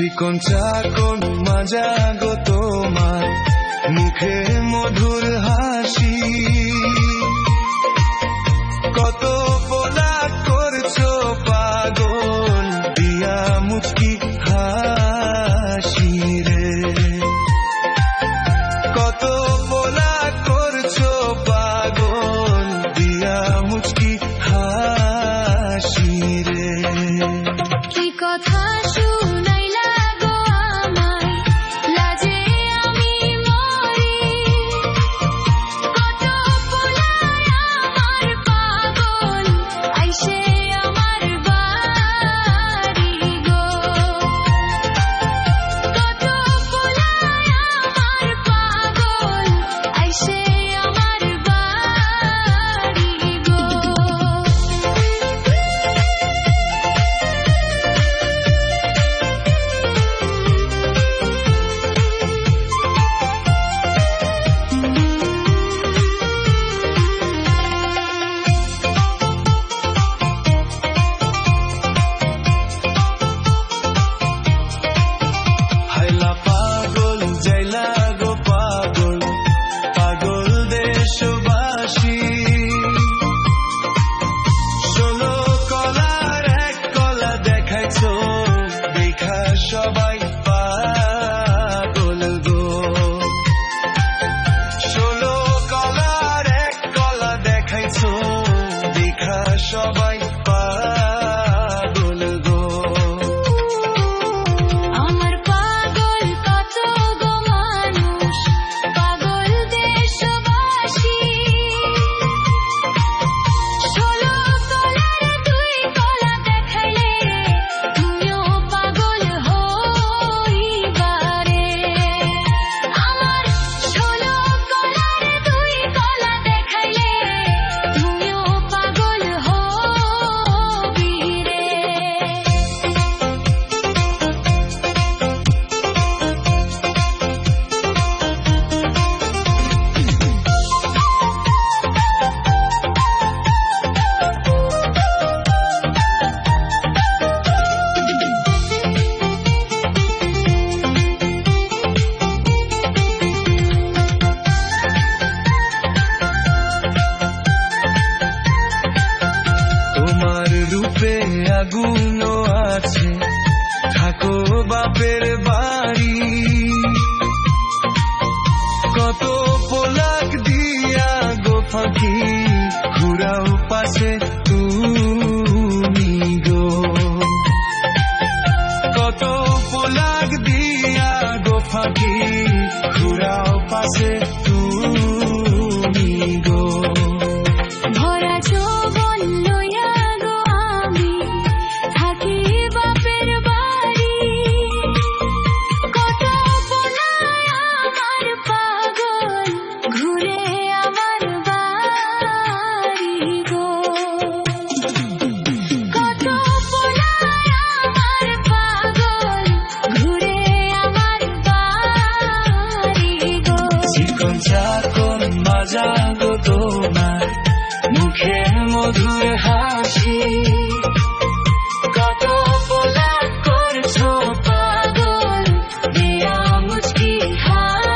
চিকন চাকন মাজা গো তোমার মুখে মধুর হাসি, কত পোলা করছো পাগল দিয়া মুচকি হাসি রে, কত পোলা করছো পাগল দিয়া মুচকি হাসি রে। কি কথা শুনাইলা গো আমায়, লাজে আমি মরি, কত পোলায় আমার পাগল আইসে আমার বাড়ি গো, কত পোলায় আমার পাগল আইসে আমার বাড়ি গো। হাইলা পাগল জাইলা গো পাগল, পাগল দেশবাসী, 16 কলার এক কলা দেখাইছো, দেখা সবাই পাগল গো। 16 কলার এক কলা দেখাইছো, দেখা সবাই পাগল গো। আমার পাগল কত গো মানুষ, পাগল দেশবাসী, 16 কলার 2 কলা দেখাইলে তুমিও পাগল হইবারে। আমার 16 কলার 2 কলা দেখাইলে তুমিও পাগল হবি রে। তোমার রূপে আগুন আছে, থাকো বাপের বাড়ি, কত পোলাক দিয়া গো ফাঁকি, ঘুরাও পাশে তুমি গো, কত পোলাক দিয়া গো ফাঁকি, ঘুরাও পাশে তুমি গো। ভরা যৌবন লইয়া গো আমি থাকি বাপের বাড়ি, কত পোলায় আমার পাগল ঘুরে আমার বাড়ি গো, কত পোলায় আমার পাগল ঘুরে আমার বাড়ি গো। চিকন চাকন মাজা গো তোমার মুখে মধুর হাসি,